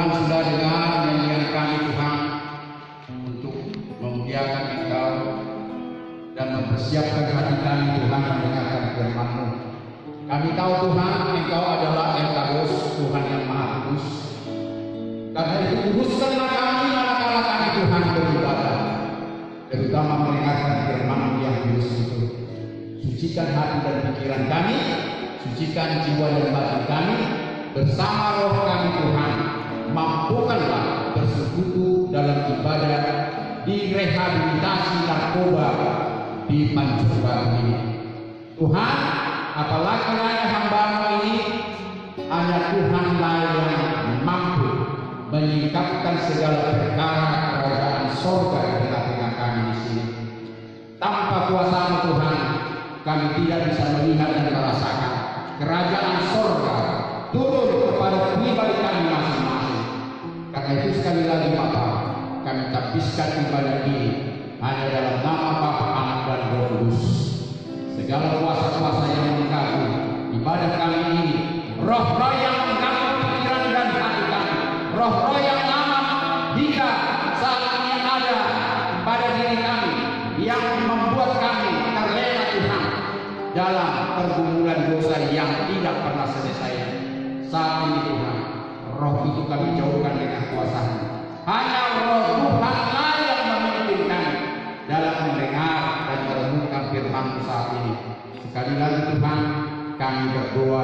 Tuhan sudah dengar nyanyian kami Tuhan untuk memuliakan Engkau dan mempersiapkan hati kami Tuhan mendengarkan firman-Mu. Kami tahu Tuhan Engkau adalah Ekados, Tuhan yang Maha Kudus. Karena itu kuduskanlah kami manakala kami Tuhan beribadah, terutama mendengarkan firman-Mu yang kudus itu. Sucikan hati dan pikiran kami, sucikan jiwa dan batin kami, bersama roh kami Tuhan. Mampukanlah bersekutu dalam ibadah di rehabilitasi narkoba di Pancurban ini. Tuhan, apalagi layak hamba-Mu ini, hanya Tuhanlah yang mampu menyingkapkan segala perkara kerajaan sorga di tengah-tengah kami di sini. Tanpa kuasa-Mu Tuhan, kami tidak bisa melihat dan merasakan kerajaan sorga turun kepada pribadi kami masing-masing. Karena itu sekali lagi Bapa, kami tapiskan ibadah ini hanya dalam nama Bapa, Anak dan Roh Kudus. Segala kuasa-kuasa yang mengganggu ibadah kami ini, roh-roh yang mengganggu pikiran dan hati kami, roh-roh yang lama hingga saat ini ada pada diri kami, yang membuat kami terlena Tuhan dalam pergumulan dosa yang tidak pernah selesai. Saat ini Tuhan, roh itu kami jauhkan dengan kuasa-Mu. Hanya roh Tuhanlah yang memimpin kami dalam mendengar dan merenungkan firman-Mu saat ini. Sekali lagi Tuhan, kami berdoa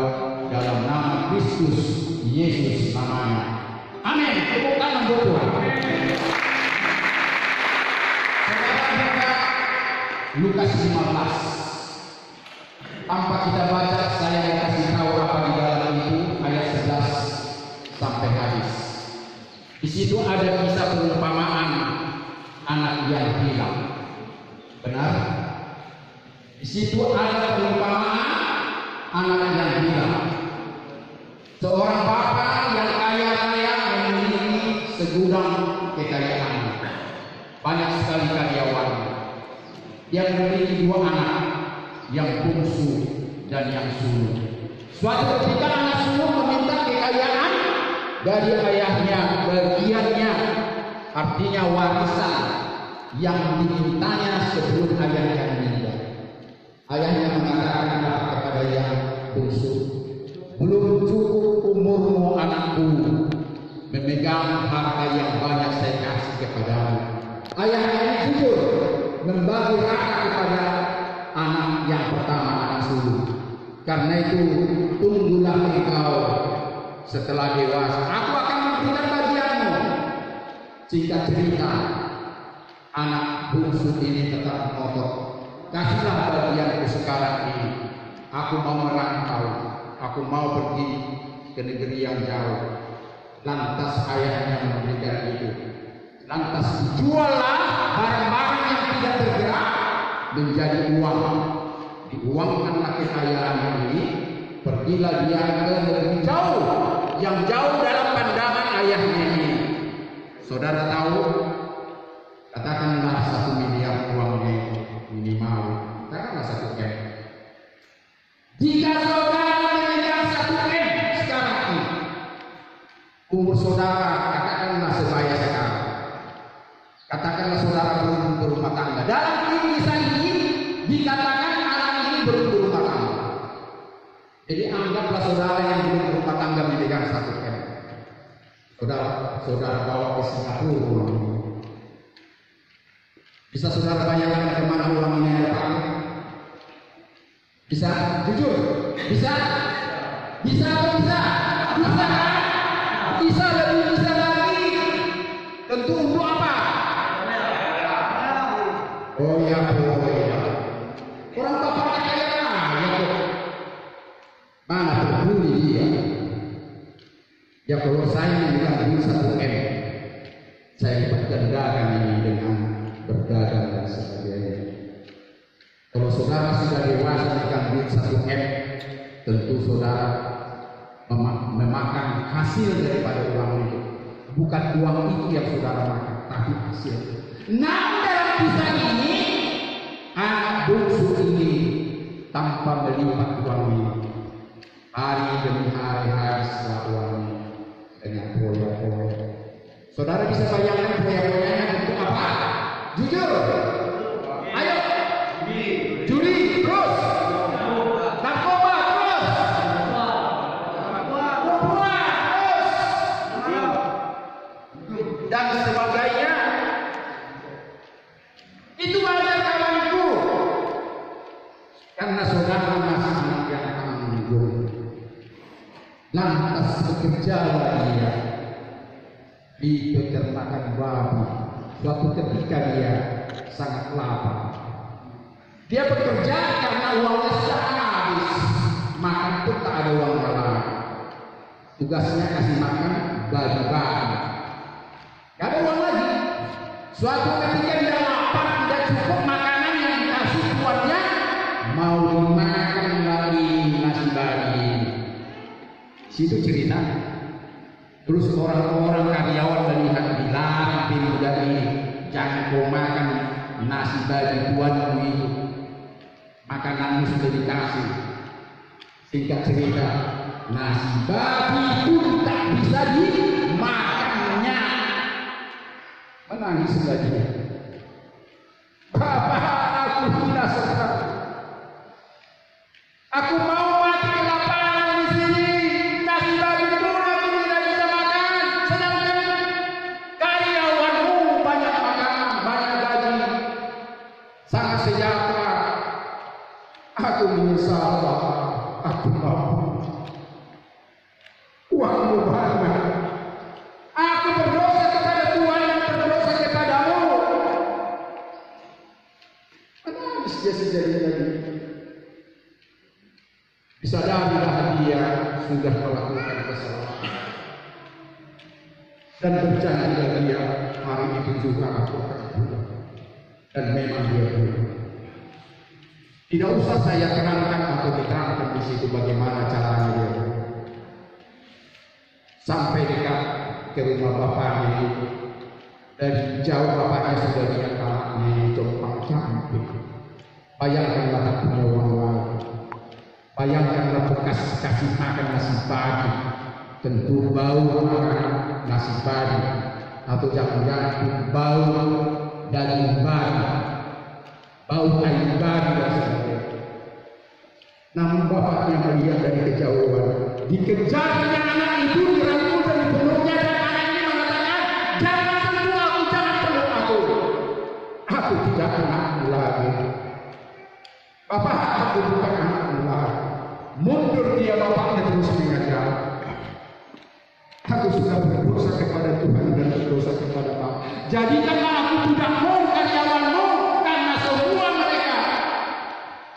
dalam nama Kristus Yesus namanya. Amin. Tepukkan untuk Tuhan. Sekarang kita Lukas 15. Tanpa kita baca, saya mau kasih tahu apa di dalam itu, ayat 11 sampai habis. Di situ ada kisah perumpamaan anak yang hilang. Benar? Di situ ada perumpamaan anak yang hilang. Seorang bapak yang kaya raya memiliki segudang kekayaan. Banyak sekali karyawan. Dia memiliki 2 anak, yang bungsu dan yang sulung. Suatu ketika anak sulung meminta kekayaan dari ayahnya, bagiannya, artinya warisan yang dimintanya sebelum ayahnya meninggal. Ayahnya mengatakan kepada yang bungsu, belum cukup umurmu anakku memegang harta yang banyak saya kasih kepadamu. Ayahnya ini jujur membagi rata kepada anak yang pertama, anak sulung. Karena itu tunggulah engkau setelah dewasa, aku akan memberikan bagianmu. Singkat cerita, anak bungsu ini tetap ngotot, kasihlah bagianku sekarang ini. Aku mau merantau, aku mau pergi ke negeri yang jauh. Lantas ayahnya memberikan itu. Lantas dijuallah barang-barang yang tidak bergerak menjadi uang. Diuangkanlah kekayaan ini, pergilah dia ke negeri jauh, yang jauh dalam pandangan ayahnya ini. Saudara tahu, katakanlah 1 miliar uangnya minimal, katakanlah 1 M. Jika saudara memegang 1 M sekarang ini, umur saudara katakanlah sebaya sekarang. Katakanlah saudara belum berumah tangga. Dalam kisah ini dikatakan anak ini belum berumah tangga. Jadi anggaplah saudara yang belum berumah tangga memegang 1 M. Saudara bawa ke Singapura. Bisa saudara bayangkan kemana uang ini dipakai? Bisa? Jujur? Bisa? Bisa atau bisa? Bisa kan? Bisa lebih bisa lagi. Tentu untuk apa? Oh ya, orang bapaknya kaya raya. Mana peduli dia? Ya kalau saya bilang ini 1 M, saya dapat gandakan ini dengan berdagang dan sebagainya. Kalau saudara sudah dewasa dengan duit 1 M, tentu saudara memakan hasil daripada uang itu. Bukan uang itu yang saudara makan, tapi hasil. Nah, dalam kisah ini, anak bungsu ini tanpa melihat uang ini, hari demi hari setelah uang ini dengan proyek-proyek Saudara bisa bayangkan foya-foyanya untuk apa? Jujur. Ayo. Judi, terus. Narkoba, terus. Dan sebagainya. Itu ada kawanku. Karena saudara masih anak yang tanggung. Lantas bekerjalah dia di peternakan babi. Suatu ketika dia sangat lapar. Dia bekerja karena uangnya sudah habis. Makan pun tak ada uang lagi. Tugasnya kasih makan babi-babi. Gak ada uang lagi. Suatu ketika dia lapar, tidak cukup makanan yang dikasih tuannya, mau dimakan lagi nasi babi. Situ cerita. Terus orang-orang karyawan melihat bilang pemuda ini, jangan kau makan nasi babi tuanmu itu. Makananmu sudah dikasih. Singkat cerita, nasi babi pun tak bisa dimakannya. Menangis lagi. Bapak, aku tidak sekali. Aku mau mati kelaparan di sini. Nasi babi pun aku tidak bisa makan. Sedangkan karyawanmu banyak makan, banyak gaji, sangat sejahtera. Aku menyesal, Bapak. Aku mau. Uangmu banyak. Aku berdosa kepada Tuhan yang berdosa kepadamu. Menangis dia sejadi-jadi. Disadarilah dia sudah melakukan kesalahan. Dan berjanjilah dia hari itu juga aku akan pulang. Dan memang dia pulang. Tidak usah saya terangkan atau diterangkan di situ bagaimana caranya dia. Sampai dekat ke rumah bapaknya itu. Dari jauh bapaknya sudah lihat anaknya jompang cantik. Bayangkanlah tak punya uang lain. Bayangkanlah bekas kasih makan nasi pagi. Tentu bau makanan nasi pagi. Atau jangan-jangan bau daging babi. Bau air babi dan sebagainya. Namun bapaknya melihat dari kejauhan. Dikejarnya anak itu, dirangkul dan dipeluknya, dan anak ini mengatakan, jangan sentuh aku, jangan peluk aku. Aku tidak anakmu lagi. Bapak, aku bukan anakmu lagi. Mundur dia bapaknya terus mengajar. Aku sudah berdosa kepada Tuhan dan berdosa kepada Bapak. Jadikanlah aku budakmu, karyawanmu, karena semua mereka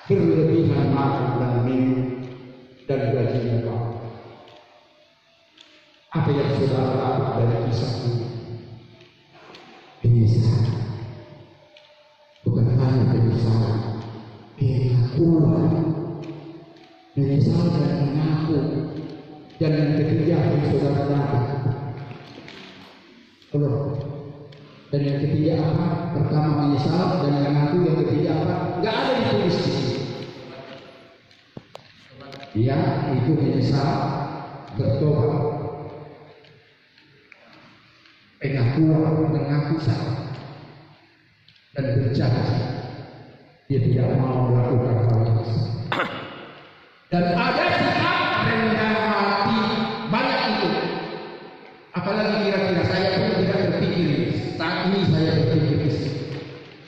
berlebihan makan dan minum dan gajinya Bapak. Apa yang saudara dapat dari kisah ini? Penyesalan. Bukan hanya penyesalan, pengakuan. Menyesal dan mengaku. Dan yang ketiga yang saudara dapat. Dan yang ketiga apa? Pertama menyesal dan mengaku. Yang ketiga apa? Gak ada ditulis di sini. Dia itu menyesal, bertobat, pengakuan, mengaku salah, dan berjanji dia tidak mau melakukan hal itu. Dan ada sikap rendah hati banyak itu. Apalagi kira-kira saya pun tidak berpikir saat ini saya berpikir di sini.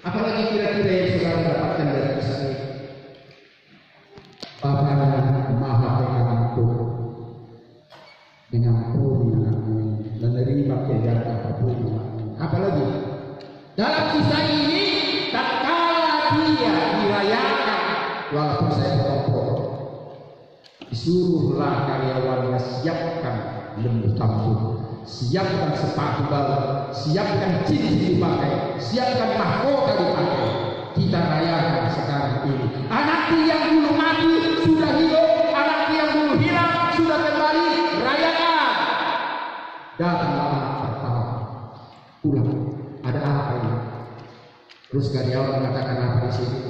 Apalagi kira-kira yang saudara dapatkan dari kisah ini. Bapa Maha Pengampun, mengampuni, menerima kejahatan apapun. Apalagi dalam kisah ini, tak kala dia dirayakan, walaupun saya berkompor, disuruhlah karyawannya siapkan lembu tampung, siapkan sepatu baru, siapkan cincin dipakai, siapkan mahkota dipakai. Kita rayakan sekarang ini. Anakku yang dulu mati sudah hidup, anakku yang dulu hilang sudah kembali. Rayakan. Datanglah anak pertama. Pulang. Ada apa ini? Terus karyawan mengatakan apa di sini?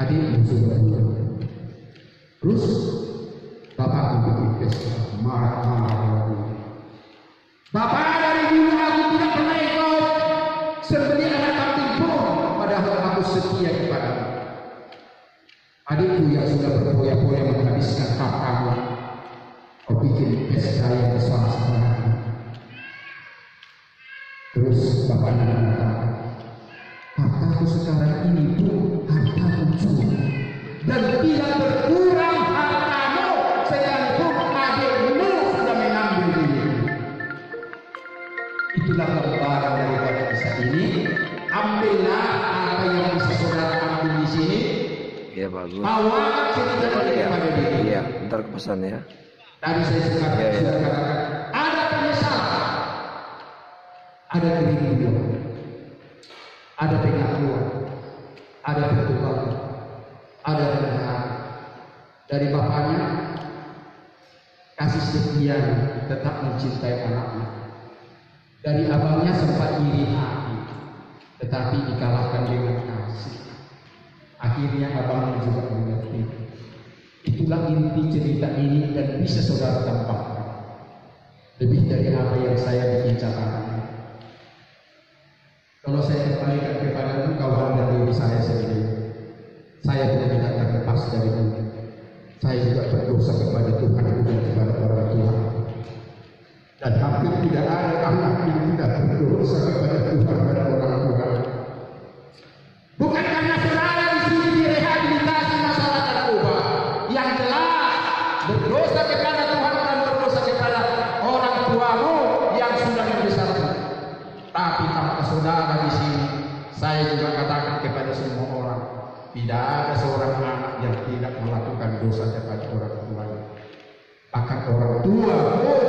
Adikmu sudah hilang. Terus bapak bikin pesta marah-marah. Bapak dari dulu aku Adikku yang sudah berpoya-poya menghabiskan hak kamu, kau bikin pesta yang besar sebenarnya. Terus Bapak mengatakan, hartaku sekarang ini pun hartaku juga, dan tidak berkurang hartamu sekalipun adikmu sudah mengambil diri. Itulah gambaran daripada kisah ini. Ambillah apa yang bisa saudara ambil di sini. Iya bagus. Bawa cerita kepada diri. Iya, ntar ke pesan ya. Tadi saya sudah katakan, ada penyesalan, ada kerinduan, ada pengakuan, ada pertobatan, ada rendah dari bapaknya, kasih setia tetap mencintai anaknya. Dari abangnya sempat iri hati, tetapi dikalahkan dengan kasih. Akhirnya abangnya juga mengerti. Itulah inti cerita ini dan bisa saudara tambahkan. Lebih dari apa yang saya bicarakan. Kalau saya kembalikan kepada kawan dan diri saya sendiri, saya tidak terlepas dari itu. Saya juga berdosa kepada Tuhan dan kepada orang tua. Dan hampir tidak ada anak yang tidak berdosa kepada Tuhan dan orang tua. Bukan karena saudara di sini direhabilitasi masalah narkoba, yang telah berdosa kepada Tuhan dan berdosa kepada orang tuamu yang sudah membesarkan. Tapi tanpa saudara di sini, saya juga katakan kepada semua orang, tidak ada seorang anak yang tidak melakukan dosa kepada orang tuanya. Bahkan orang tua pun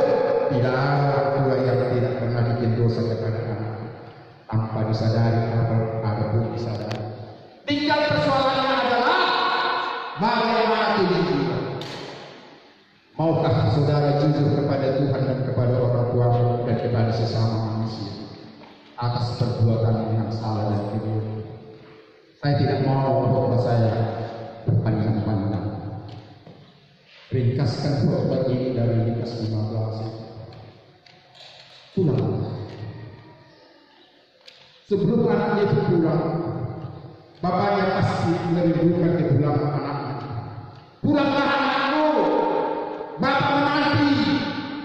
tidak ada orang tua yang tidak pernah bikin dosa kepada anak tanpa disadari ataupun disadari. Tinggal persoalannya adalah bagaimana tujuannya. Maukah saudara jujur kepada Tuhan dan kepada orang tua dan kepada sesama manusia atas perbuatan yang salah dan keliru? Saya tidak mau khotbah saya berpanjang-panjang. Ringkaskan khotbah ini dari Lukas 15. Pulang. Sebelum anaknya itu pulang, bapaknya pasti merindukan kepulangan anaknya. Pulanglah anakku, bapak menanti.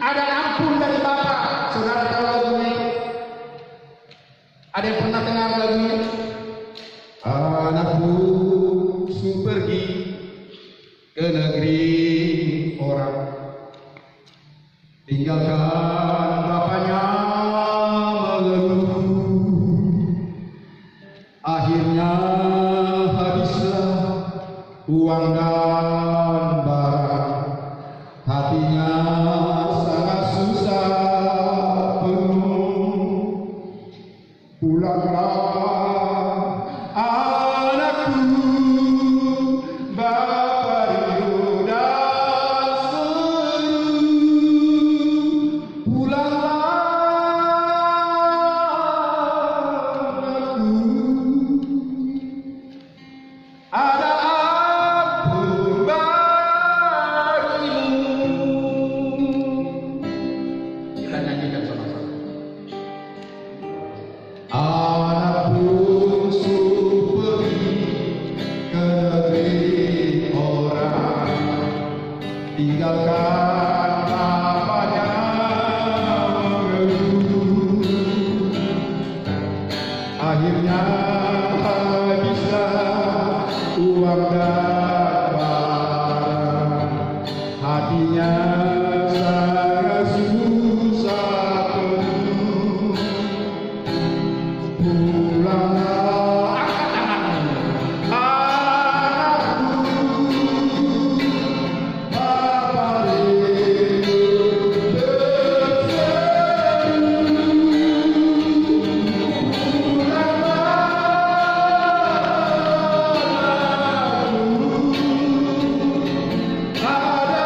Ada ampun dari bapak. Saudara tahu lagu ini? Ada yang pernah dengar lagu ini? Anakku pergi ke negeri orang, tinggalkan bapaknya mengeluh. Akhirnya habislah uang dan barang, hatinya sangat susah penuh. Pulanglah anakku, Bapa rindu dan seru. Pulanglah anakku, ada ampun bagimu. Kita nyanyikan sama-sama. Anakku pergi ke negeri orang, tinggalkan bapaknya mengeluh. Akhirnya habislah uang dan barang, hatinya sangat susah penuh. Pulanglah anakku, Bapa rindu dan seru. Pulanglah anakku, ada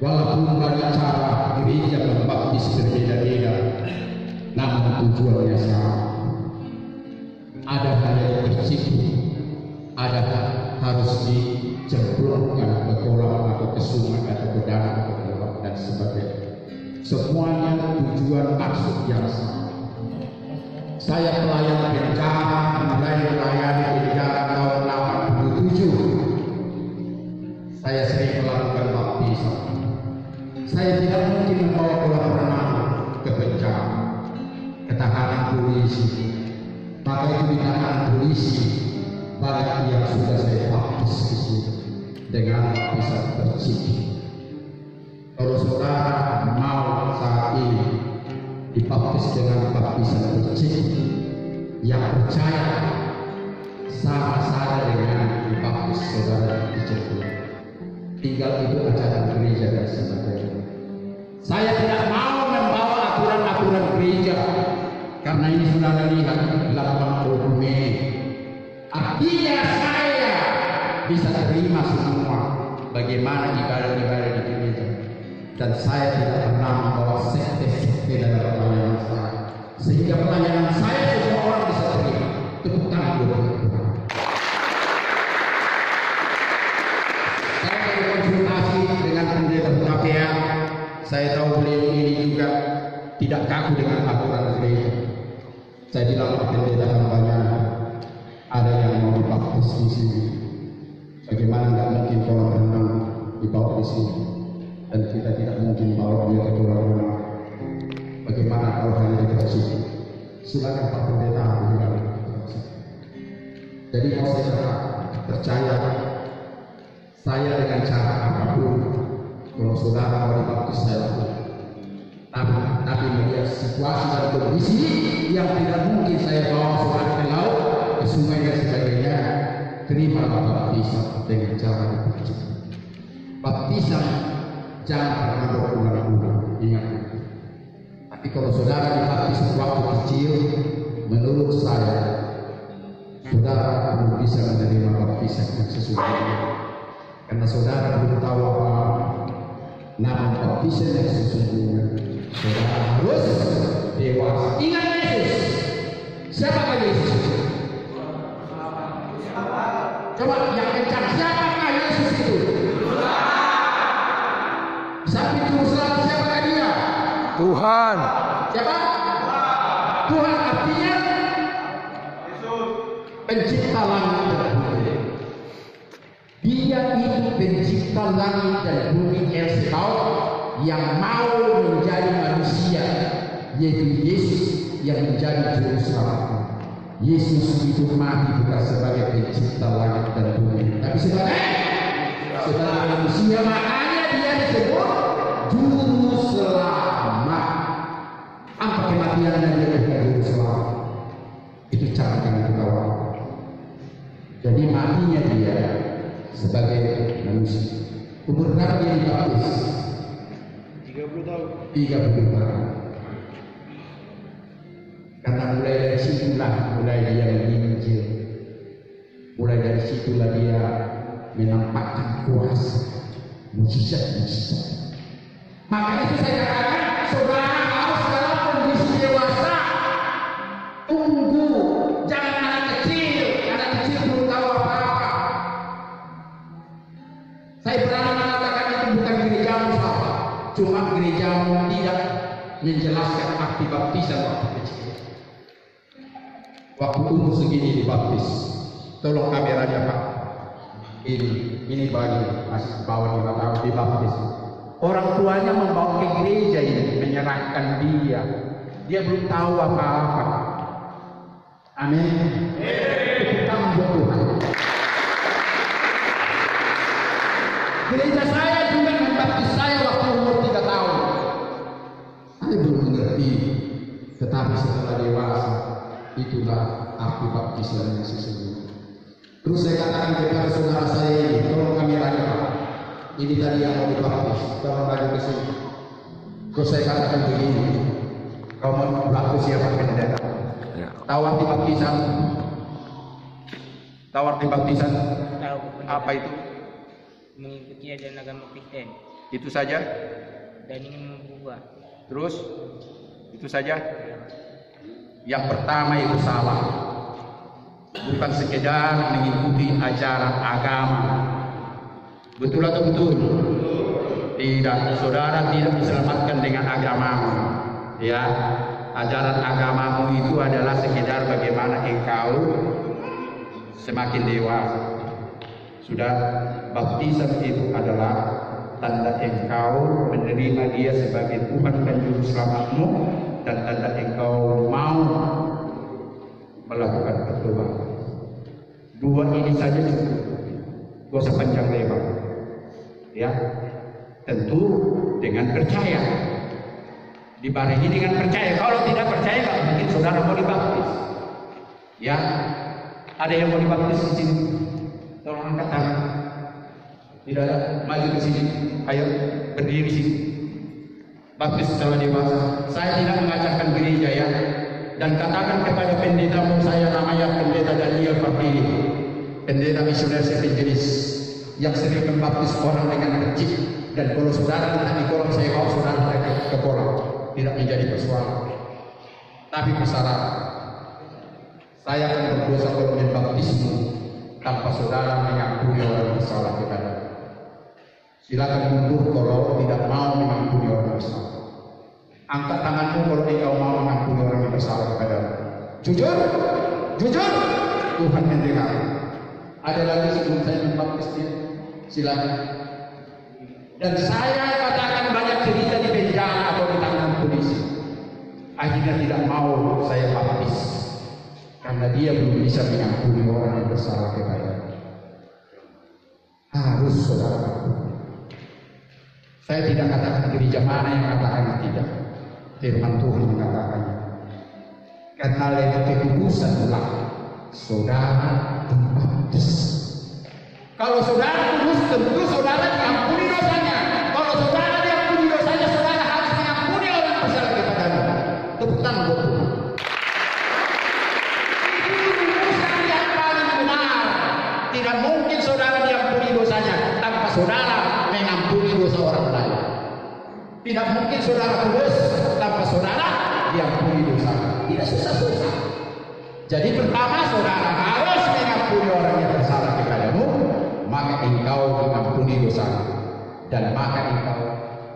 Walaupun banyak cara gereja membaptis berbeda-beda, namun tujuannya sama. Ada hanya tercipta, ada harus dicemplungkan ke kolam atau ke sungai atau ke danau atau ke laut dan sebagainya. Semuanya tujuan maksud yang sama. Saya pelayan bencana, mulai melayani bencana tahun 87. Saya sering melakukan baptisan. Saya tidak mungkin membawa kolam renang ke bencana, ketahanan polisi. Maka itu ditahan polisi pada yang sudah saya baptis di sini dengan baptisan tercipta. Kalau saudara mau saat ini dibaptis dengan baptisan tercipta, yang percaya sama saja dengan dibaptis saudara dicemplung. Tinggal itu acara gereja dan sebagainya. Saya tidak mau membawa aturan-aturan gereja karena ini saudara lihat 80 Mei. Artinya saya bisa terima semua bagaimana ibadah-ibadah di gereja, dan saya tidak pernah membawa sekte-sekte dalam pelayanan saya, sehingga pelayanan saya semua orang bisa terima. Tepuk tangan dulu. Saya berkonsultasi dengan pendeta Hutapea. Saya tahu beliau ini juga tidak kaku dengan aturan gereja. Saya bilang ke pendeta hambanya, ada yang mau dibaptis di sini. Bagaimana nggak mungkin kolam renang dibawa di sini, dan kita tidak mungkin bawa dia ke kolam renang. Bagaimana kalau hanya dekat situ? Silakan Pak Pendeta bilang. Jadi mau saya percaya, saya dengan cara apapun, kalau saudara mau dibaptis saya lakukan. Tapi melihat situasi dan kondisi yang tidak mungkin saya bawa saudara ke laut, ke sungai dan sebagainya, terimalah baptisan dengan cara dipijit. Baptisan jangan pernah berulang-ulang, ingat. Tapi kalau saudara dibaptis waktu kecil, menurut saya, saudara belum bisa menerima baptisan yang sesungguhnya. Karena saudara belum tahu apa nama baptisan yang sesungguhnya. Saudara harus dewasa. Ingat Yesus. Siapakah Yesus? Coba yang kencang, siapakah Yesus itu? Tuhan. Siapa? Tuhan artinya pencipta langit dan bumi. Dia itu pencipta langit dan bumi El Shaddai yang mau menjadi manusia, yaitu Yesus yang menjadi juru selamat. Yesus itu mati bukan sebagai pencipta langit dan bumi, tapi sebagai manusia. Makanya dia disebut juru selamat. Apa kematiannya dia menjadi juru selamat? Itu cara yang kita tahu. Jadi matinya dia sebagai manusia. Umur berapa dia dibaptis? 30 tahun. 30 tahun. Karena mulai dari situlah dia menginjil. Mulai dari situlah dia menampakkan kuasa, mujizat. Maka itu saya katakan, saudara harus dalam kondisi dewasa. Tunggu, jangan anak kecil belum tahu apa-apa. Saya berani mengatakan itu bukan gerejamu sahabat, cuma gerejamu tidak menjelaskan arti baptisan waktu kecil. Waktu umur segini dibaptis. Tolong kameranya Pak. Ini bagi masih bawah 5 tahun dibaptis. Orang tuanya membawa ke gereja ini, menyerahkan dia. Dia belum tahu apa-apa. Amin. Kita membuat Tuhan. Gereja saya juga membaptis saya waktu umur 3 tahun. Saya belum mengerti, tetapi setelah dewasa, itulah arti baptisan yang sesungguhnya. Terus saya katakan kepada saudara saya ini, tolong kameranya Pak. Ini tadi yang mau dibaptis, tolong bagi ke sini. Terus saya katakan begini, kau mau baptis siapa pendeta? Ya. Tahu arti baptisan? Tahu arti baptisan? Tahu. Apa itu? Mengikuti ajaran agama Kristen Itu saja? dan ingin mengubah. Terus? Itu saja? Yang pertama itu salah. Bukan sekedar mengikuti ajaran agama. Betul atau betul? Tidak, saudara tidak diselamatkan dengan agamamu. Ya, ajaran agamamu itu adalah sekedar bagaimana engkau semakin dewasa. Sudah, baptisan itu adalah tanda engkau menerima dia sebagai Tuhan dan Juru Selamatmu, dan tanda engkau mau melakukan pertobatan. Dua ini saja cukup, gak usah panjang lebar. Ya, tentu dengan percaya, dibarengi dengan percaya. Kalau tidak percaya, nggak mungkin saudara mau dibaptis. Ya, ada yang mau dibaptis di sini? Tolong angkat tangan. Tidak ada, maju ke sini. Ayo berdiri di sini. Baptis setelah dewasa. Saya tidak mengajarkan gereja ya. Dan katakan kepada pendetamu, saya namanya pendeta Daniel Papiri, pendeta misioner evangelis yang sering membaptis orang dengan kecil. Dan kalau saudara tidak di kolam, saya bawa saudara ke kolam. Tidak menjadi persoalan. Tapi persyarat, saya akan berdosa kalau membaptismu tanpa saudara mengampuni orang bersalah kepada. Silakan mundur kalau tidak mau mengampuni orang bersalah. Angkat tanganmu kalau engkau mau mengampuni orang yang bersalah kepada. Jujur, jujur, Tuhan mendengar. Ada lagi sebelum saya membaptis dia? Silakan. Dan saya katakan banyak cerita di penjara atau di tangan polisi. Akhirnya tidak mau saya baptis karena dia belum bisa mengampuni orang yang bersalah kepada. Harus saudara. Saya tidak katakan gereja mana yang katakan tidak. Firman Tuhan mengatakannya. Karena lewat kekudusan lah saudara dibaptis. Kalau saudara kudus, tentu saudara diampuni dosanya. Kalau saudara diampuni dosanya, saudara harus mengampuni orang yang bersalah kepadanya. Tepuk tangan buat Tuhan. Itu urusan yang paling benar. Tidak mungkin saudara diampuni dosanya tanpa saudara mengampuni dosa orang lain. Tidak mungkin saudara kudus tanpa saudara diampuni dosa. Tidak susah-susah. Jadi pertama saudara harus mengampuni orang yang bersalah kepadamu, maka engkau mengampuni dosa, dan maka engkau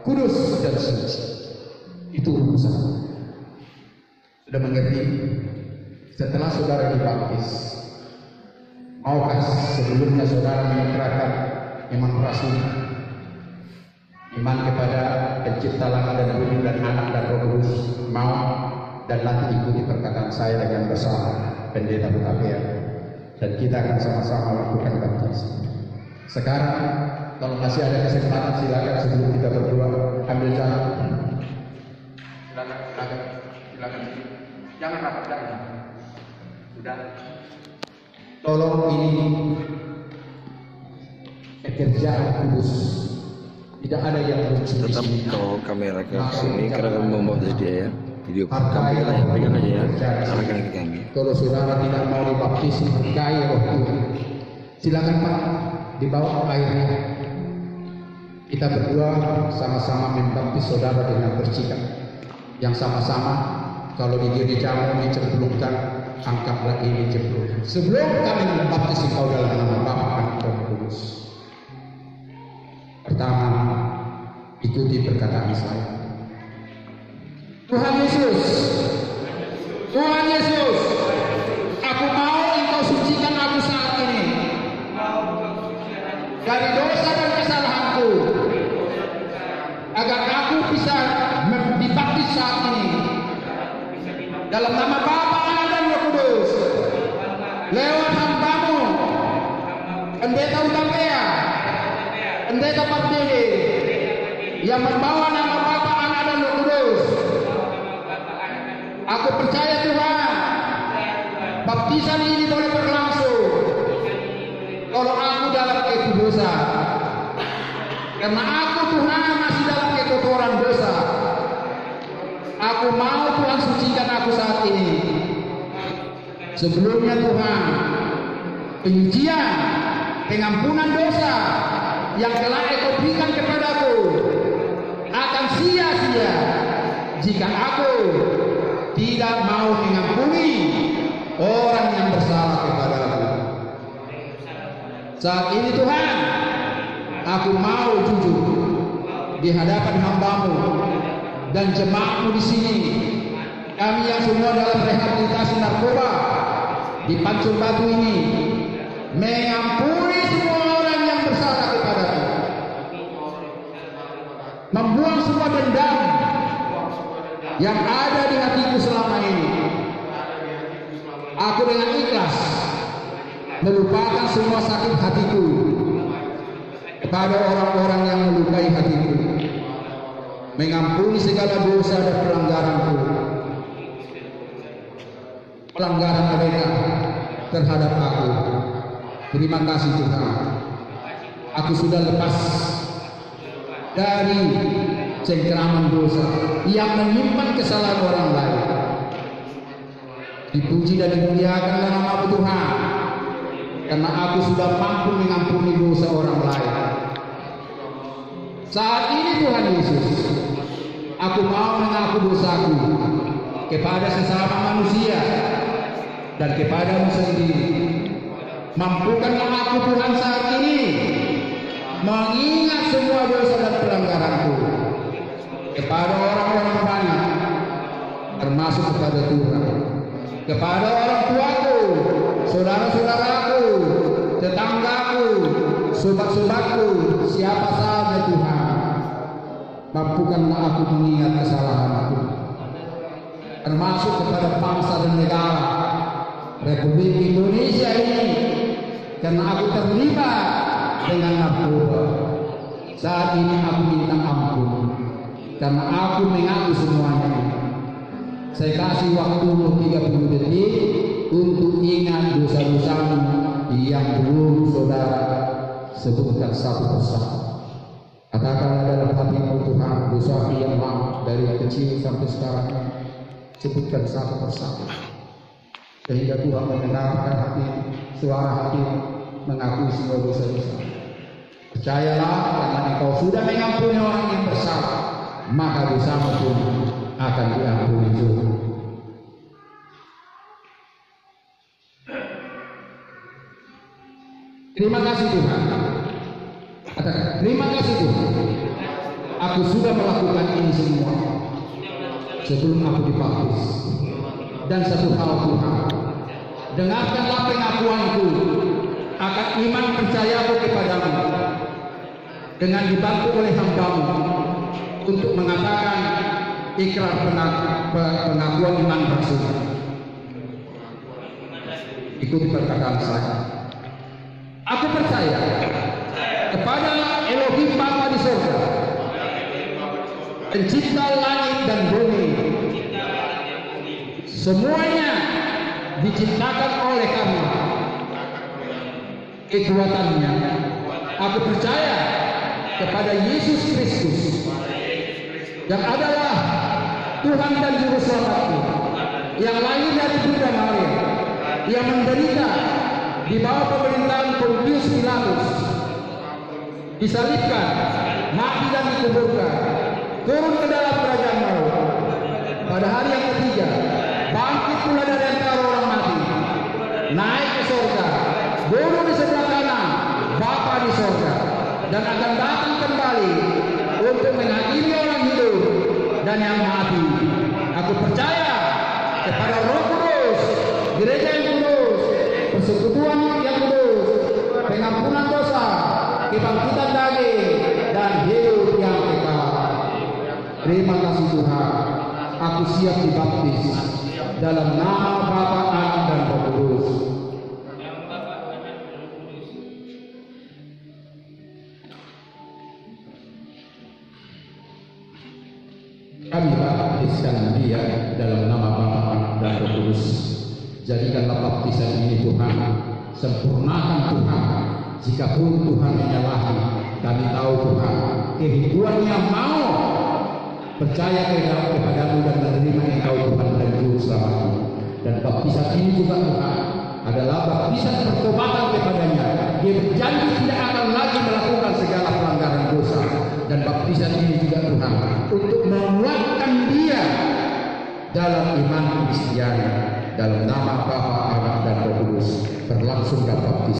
kudus dan suci. Itu urusan. Sudah mengerti? Setelah saudara dibaptis, maukah sebelumnya saudara mengikrarkan iman rasul, iman kepada Pencipta langit dan bumi dan Anak dan Roh Kudus, mau dan nanti ikuti perkataan saya dengan bersama Pendeta Hutapea, dan kita akan sama-sama lakukan baptis. Sekarang kalau masih ada kesempatan silakan sebelum kita berdoa ambil jalan. Silakan. Jangan rapat. Sudah. Tolong ini pekerjaan kudus. Tidak ada yang lucu. Tetap kalau kamera ke sini karena kami membaptis dia ya. Video kami pegang aja ya. Arahkan ke kami. Kalau saudara tidak mau dibaptis, hargai roh Tuhan. Silakan Pak, dibawa airnya. Kita berdua sama-sama membaptis saudara dengan bercikap yang sama-sama. Kalau di gereja mau dicemplungkan, angkatlah ini cemplung. Sebelum kami membaptis engkau dalam nama Bapa dan Roh Kudus. Pertama, ikuti perkataan saya. Tuhan Yesus, Tuhan Yesus, aku mau engkau sucikan aku saat ini dari dosa dan kesalahanku, agar aku bisa dibaptis saat ini dalam nama Bapa, Anak dan Roh Kudus, lewat hamba-Mu Pendeta Hutapea, Pendeta Pardede, yang membawa nama Bapa, Anak dan Roh Kudus. Aku percaya Tuhan, baptisan ini boleh berlangsung kalau aku dalam dosa, karena aku Tuhan masih dalam kekotoran dosa. Aku mau Tuhan sucikan aku saat ini. Sebelumnya Tuhan, penyucian, pengampunan dosa yang telah Engkau berikan kepadaku akan sia-sia jika aku tidak mau mengampuni orang yang bersalah kepadaku. Saat ini Tuhan, aku mau jujur di hadapan hamba-Mu dan jemaat-Mu di sini. Kami yang semua dalam rehabilitasi narkoba di Pancur Batu ini, mengampuni semua orang yang bersalah kepadaku, membuang semua dendam yang ada di hatiku selama ini. Aku dengan ikhlas melupakan semua sakit hatiku kepada orang-orang yang melukai hatiku, mengampuni segala dosa dan pelanggaran mereka terhadap aku. Terima kasih Tuhan, aku sudah lepas dari cengkeraman dosa yang menyimpan kesalahan orang lain. Dipuji dan dimuliakanlah nama Tuhan, karena aku sudah mampu mengampuni dosa orang lain. Saat ini Tuhan Yesus, aku mau mengaku dosaku kepada sesama manusia dan kepadamu sendiri. Mampukanlah aku Tuhan saat ini mengingat semua dosa dan pelanggaranku kepada orang-orang banyak, termasuk kepada Tuhan, kepada orang tuaku, saudara-saudaraku, tetanggaku, sobat-sobatku, siapa saja Tuhan. Mampukanlah aku mengingat kesalahanku, termasuk kepada bangsa dan negara Republik Indonesia ini, karena aku terlibat dengan narkoba. Saat ini aku minta ampun, karena aku mengaku semuanya. Saya kasih waktu 30 detik untuk ingat dosa-dosamu yang belum saudara sebutkan satu persatu. Katakanlah dalam hatimu, Tuhan, dosa yang maaf dari kecil sampai sekarang, sebutkan satu persatu, sehingga Tuhan mendengarkan hati, suara hati, mengakui semua dosa-dosa. Percayalah, karena engkau sudah mengampuni orang yang bersalah, maka dosamu pun akan diampuni juga. Terima kasih Tuhan. Katakan, terima kasih Tuhan, aku sudah melakukan ini semua sebelum aku dibaptis. Dan satu hal Tuhan, dengarkanlah pengakuanku akan iman percayaku kepadamu dengan dibantu oleh hamba-Mu untuk mengatakan ikrar pengakuan iman rasul. Ikuti perkataan saya. Aku percaya kepada Elohim Bapa di surga, pencipta langit dan bumi. Semuanya diciptakan oleh Kamu. Kekuatannya, aku percaya kepada Yesus Kristus yang adalah Tuhan dan Juru Selamatku, yang lahir dari Bunda Maria, yang menderita di bawah pemerintahan Pontius Pilatus, disalibkan, mati dan dikuburkan, turun ke dalam kerajaan maut. Pada hari yang ketiga, bangkit pula dari antara orang mati, naik ke surga, duduk di sebelah kanan Bapa di surga, dan akan datang kembali untuk menghadiri orang hidup dan yang mati. Aku percaya kepada Roh Kudus, gereja yang kudus, persekutuan yang kudus, pengampunan dosa, kebangkitan daging, dan hidup yang kekal. Terima kasih Tuhan, aku siap dibaptis dalam nama Bapa, Anak, dan Roh Kudus. Kami baptiskan dia dalam nama Bapa, Anak, dan Roh Kudus. Jadikanlah baptisan ini Tuhan, sempurnakan Tuhan. Jikapun Tuhan menyalahi, kami tahu Tuhan, kehidupannya mau percaya kepadamu dan menerima Engkau Tuhan dan Juru Selamatku. Dan baptisan ini juga Tuhan adalah baptisan pertobatan kepadanya. Dia berjanji tidak akan lagi melakukan segala pelanggaran dosa. Dan baptisan ini juga Tuhan untuk menguatkan dia dalam iman Kristiani, dalam nama Bapa, Anak, dan Roh Kudus. Berlangsunglah baptisan.